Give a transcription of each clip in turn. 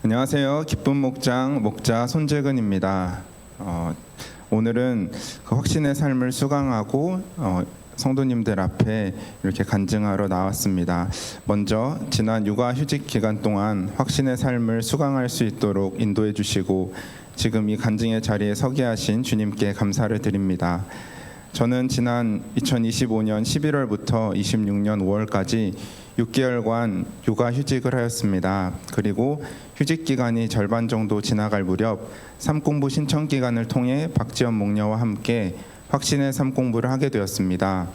안녕하세요. 기쁜 목장 목자 손재근입니다. 오늘은 그 확신의 삶을 수강하고 성도님들 앞에 이렇게 간증하러 나왔습니다. 먼저 지난 육아휴직 기간 동안 확신의 삶을 수강할 수 있도록 인도해 주시고 지금 이 간증의 자리에 서게 하신 주님께 감사를 드립니다. 저는 지난 2025년 11월부터 26년 5월까지 6개월간 육아휴직을 하였습니다. 그리고 휴직 기간이 절반 정도 지나갈 무렵 삶공부 신청 기간을 통해 박지연 목녀와 함께 확신의 삶 공부를 하게 되었습니다.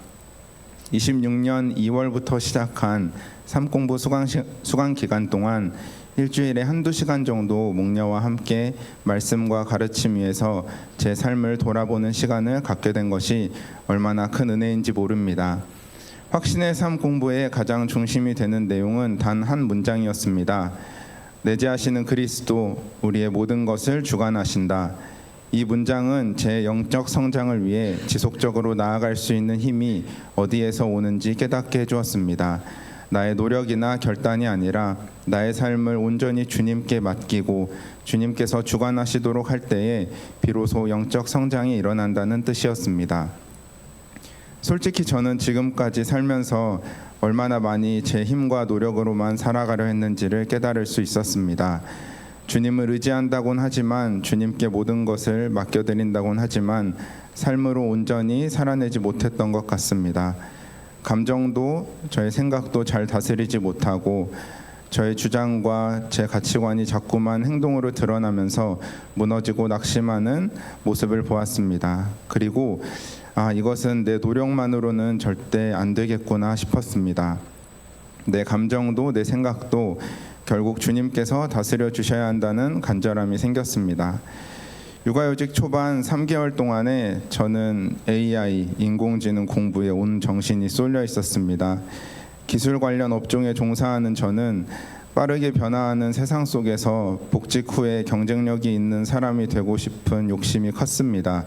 26년 2월부터 시작한 삶공부 수강 기간 동안 일주일에 한두 시간 정도 목녀와 함께 말씀과 가르침 위에서 제 삶을 돌아보는 시간을 갖게 된 것이 얼마나 큰 은혜인지 모릅니다. 확신의 삶 공부의 가장 중심이 되는 내용은 단 한 문장이었습니다. 내재하시는 그리스도, 우리의 모든 것을 주관하신다. 이 문장은 제 영적 성장을 위해 지속적으로 나아갈 수 있는 힘이 어디에서 오는지 깨닫게 해주었습니다. 나의 노력이나 결단이 아니라 나의 삶을 온전히 주님께 맡기고 주님께서 주관하시도록 할 때에 비로소 영적 성장이 일어난다는 뜻이었습니다. 솔직히 저는 지금까지 살면서 얼마나 많이 제 힘과 노력으로만 살아가려 했는지를 깨달을 수 있었습니다. 주님을 의지한다곤 하지만, 주님께 모든 것을 맡겨드린다곤 하지만 삶으로 온전히 살아내지 못했던 것 같습니다. 감정도 저의 생각도 잘 다스리지 못하고 저의 주장과 제 가치관이 자꾸만 행동으로 드러나면서 무너지고 낙심하는 모습을 보았습니다. 그리고 이것은 내 노력만으로는 절대 안 되겠구나 싶었습니다. 내 감정도 내 생각도 결국 주님께서 다스려 주셔야 한다는 간절함이 생겼습니다. 육아휴직 초반 3개월 동안에 저는 AI, 인공지능 공부에 온 정신이 쏠려 있었습니다. 기술 관련 업종에 종사하는 저는 빠르게 변화하는 세상 속에서 복직 후에 경쟁력이 있는 사람이 되고 싶은 욕심이 컸습니다.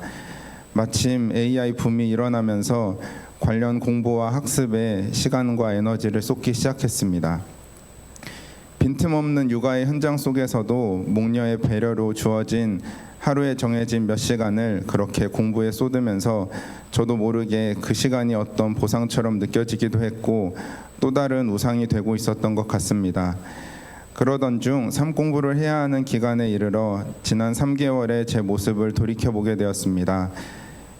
마침 AI 붐이 일어나면서 관련 공부와 학습에 시간과 에너지를 쏟기 시작했습니다. 빈틈없는 육아의 현장 속에서도 목녀의 배려로 주어진 하루에 정해진 몇 시간을 그렇게 공부에 쏟으면서 저도 모르게 그 시간이 어떤 보상처럼 느껴지기도 했고 또 다른 우상이 되고 있었던 것 같습니다. 그러던 중 삶 공부를 해야 하는 기간에 이르러 지난 3개월의 제 모습을 돌이켜보게 되었습니다.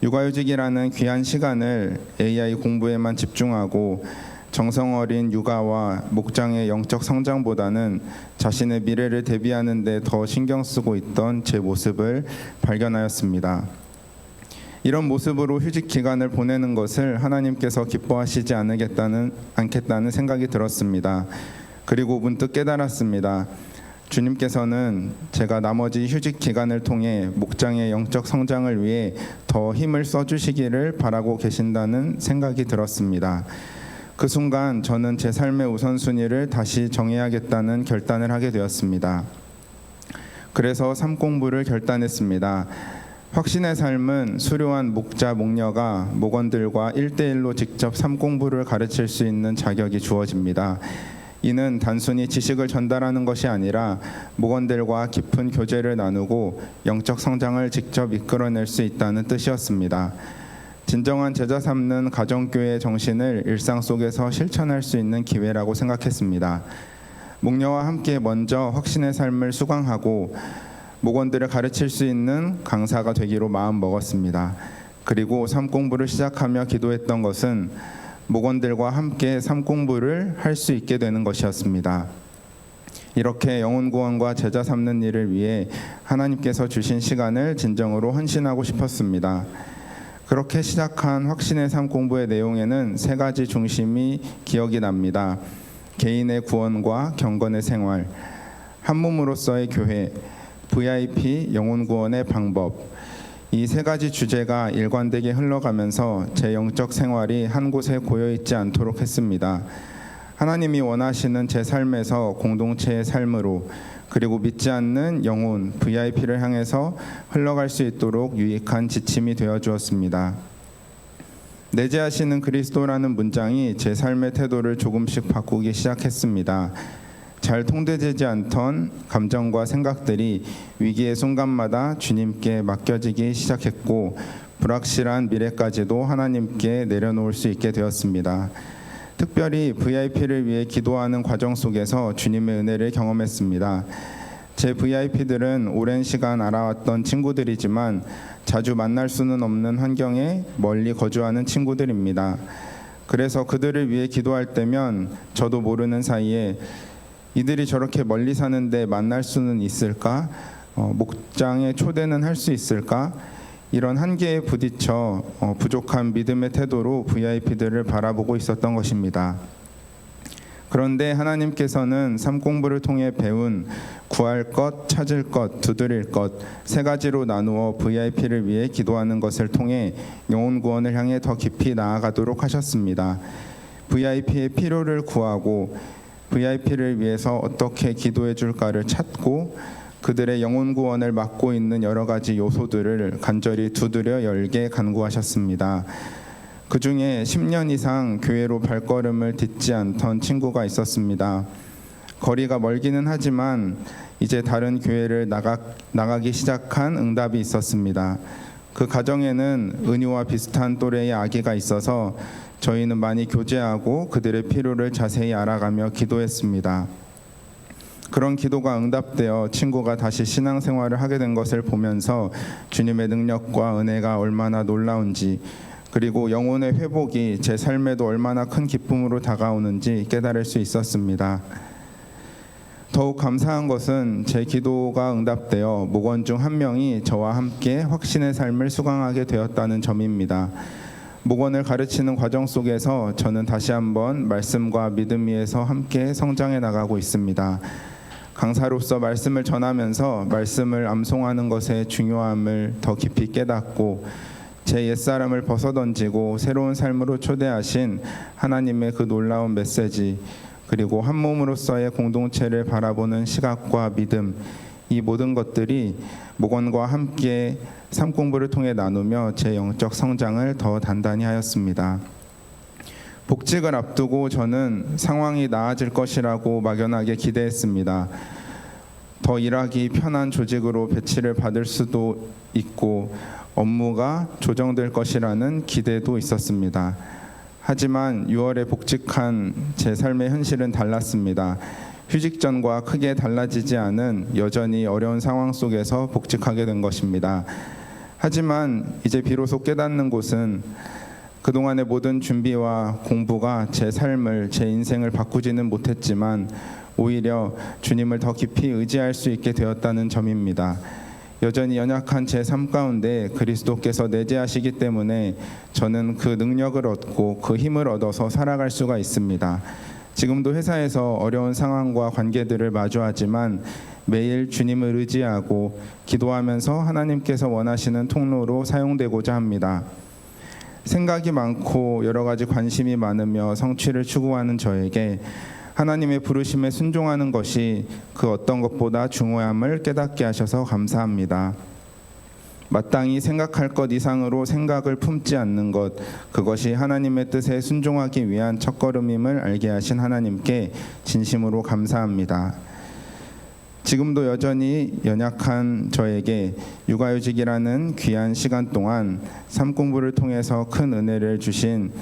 육아휴직이라는 귀한 시간을 AI 공부에만 집중하고 정성 어린 육아와 목장의 영적 성장보다는 자신의 미래를 대비하는 데 더 신경 쓰고 있던 제 모습을 발견하였습니다. 이런 모습으로 휴직 기간을 보내는 것을 하나님께서 기뻐하시지 않겠다는 생각이 들었습니다. 그리고 문득 깨달았습니다. 주님께서는 제가 나머지 휴직 기간을 통해 목장의 영적 성장을 위해 더 힘을 써주시기를 바라고 계신다는 생각이 들었습니다. 그 순간 저는 제 삶의 우선순위를 다시 정해야겠다는 결단을 하게 되었습니다. 그래서 삶 공부를 결단했습니다. 확신의 삶은 수료한 목자, 목녀가 목원들과 1대1로 직접 삶 공부를 가르칠 수 있는 자격이 주어집니다. 이는 단순히 지식을 전달하는 것이 아니라 목원들과 깊은 교제를 나누고 영적 성장을 직접 이끌어낼 수 있다는 뜻이었습니다. 진정한 제자 삼는 가정교회의 정신을 일상 속에서 실천할 수 있는 기회라고 생각했습니다. 목녀와 함께 먼저 확신의 삶을 수강하고 목원들을 가르칠 수 있는 강사가 되기로 마음먹었습니다. 그리고 삶 공부를 시작하며 기도했던 것은 목원들과 함께 삶 공부를 할 수 있게 되는 것이었습니다. 이렇게 영혼 구원과 제자 삼는 일을 위해 하나님께서 주신 시간을 진정으로 헌신하고 싶었습니다. 그렇게 시작한 확신의 삶 공부의 내용에는 3가지 중심이 기억이 납니다. 개인의 구원과 경건의 생활, 한 몸으로서의 교회, VIP 영혼 구원의 방법. 이 3가지 주제가 일관되게 흘러가면서 제 영적 생활이 한 곳에 고여있지 않도록 했습니다. 하나님이 원하시는 제 삶에서 공동체의 삶으로, 그리고 믿지 않는 영혼 VIP를 향해서 흘러갈 수 있도록 유익한 지침이 되어 주었습니다. 내재하시는 그리스도라는 문장이 제 삶의 태도를 조금씩 바꾸기 시작했습니다. 잘 통제되지 않던 감정과 생각들이 위기의 순간마다 주님께 맡겨지기 시작했고 불확실한 미래까지도 하나님께 내려놓을 수 있게 되었습니다. 특별히 VIP를 위해 기도하는 과정 속에서 주님의 은혜를 경험했습니다. 제 VIP들은 오랜 시간 알아왔던 친구들이지만 자주 만날 수는 없는 환경에 멀리 거주하는 친구들입니다. 그래서 그들을 위해 기도할 때면 저도 모르는 사이에 이들이 저렇게 멀리 사는데 만날 수는 있을까? 목장에 초대는 할 수 있을까? 이런 한계에 부딪혀 부족한 믿음의 태도로 VIP들을 바라보고 있었던 것입니다. 그런데 하나님께서는 삶 공부를 통해 배운 구할 것, 찾을 것, 두드릴 것 세 가지로 나누어 VIP를 위해 기도하는 것을 통해 영혼 구원을 향해 더 깊이 나아가도록 하셨습니다. VIP의 필요를 구하고 VIP를 위해서 어떻게 기도해 줄까를 찾고 그들의 영혼 구원을 막고 있는 여러 가지 요소들을 간절히 두드려 열게 간구하셨습니다. 그 중에 10년 이상 교회로 발걸음을 딛지 않던 친구가 있었습니다. 거리가 멀기는 하지만 이제 다른 교회를 나가기 시작한 응답이 있었습니다. 그 가정에는 은유와 비슷한 또래의 아기가 있어서 저희는 많이 교제하고 그들의 필요를 자세히 알아가며 기도했습니다. 그런 기도가 응답되어 친구가 다시 신앙생활을 하게 된 것을 보면서 주님의 능력과 은혜가 얼마나 놀라운지 그리고 영혼의 회복이 제 삶에도 얼마나 큰 기쁨으로 다가오는지 깨달을 수 있었습니다. 더욱 감사한 것은 제 기도가 응답되어 목원 중 한 명이 저와 함께 확신의 삶을 수강하게 되었다는 점입니다. 목원을 가르치는 과정 속에서 저는 다시 한번 말씀과 믿음 위에서 함께 성장해 나가고 있습니다. 강사로서 말씀을 전하면서 말씀을 암송하는 것의 중요함을 더 깊이 깨닫고 제 옛사람을 벗어던지고 새로운 삶으로 초대하신 하나님의 그 놀라운 메시지 그리고 한 몸으로서의 공동체를 바라보는 시각과 믿음 이 모든 것들이 목원과 함께 삶 공부를 통해 나누며 제 영적 성장을 더 단단히 하였습니다. 복직을 앞두고 저는 상황이 나아질 것이라고 막연하게 기대했습니다. 더 일하기 편한 조직으로 배치를 받을 수도 있고 업무가 조정될 것이라는 기대도 있었습니다. 하지만 6월에 복직한 제 삶의 현실은 달랐습니다. 휴직 전과 크게 달라지지 않은 여전히 어려운 상황 속에서 복직하게 된 것입니다. 하지만 이제 비로소 깨닫는 곳은 그동안의 모든 준비와 공부가 제 삶을, 제 인생을 바꾸지는 못했지만 오히려 주님을 더 깊이 의지할 수 있게 되었다는 점입니다. 여전히 연약한 제 삶 가운데 그리스도께서 내재하시기 때문에 저는 그 능력을 얻고 그 힘을 얻어서 살아갈 수가 있습니다. 지금도 회사에서 어려운 상황과 관계들을 마주하지만 매일 주님을 의지하고 기도하면서 하나님께서 원하시는 통로로 사용되고자 합니다. 생각이 많고 여러 가지 관심이 많으며 성취를 추구하는 저에게 하나님의 부르심에 순종하는 것이 그 어떤 것보다 중요함을 깨닫게 하셔서 감사합니다. 마땅히 생각할 것 이상으로 생각을 품지 않는 것, 그것이 하나님의 뜻에 순종하기 위한 첫걸음임을 알게 하신 하나님께 진심으로 감사합니다. 지금도 여전히 연약한 저에게 육아휴직이라는 귀한 시간 동안 삶 공부를 통해서 큰 은혜를 주신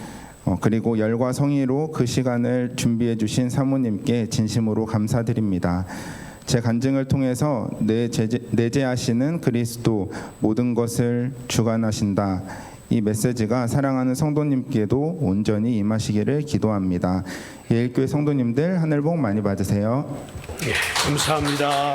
그리고 열과 성의로 그 시간을 준비해 주신 사모님께 진심으로 감사드립니다. 제 간증을 통해서 내재하시는 그리스도 모든 것을 주관하신다. 이 메시지가 사랑하는 성도님께도 온전히 임하시기를 기도합니다. 예일교회 성도님들 하늘 복 많이 받으세요. 감사합니다.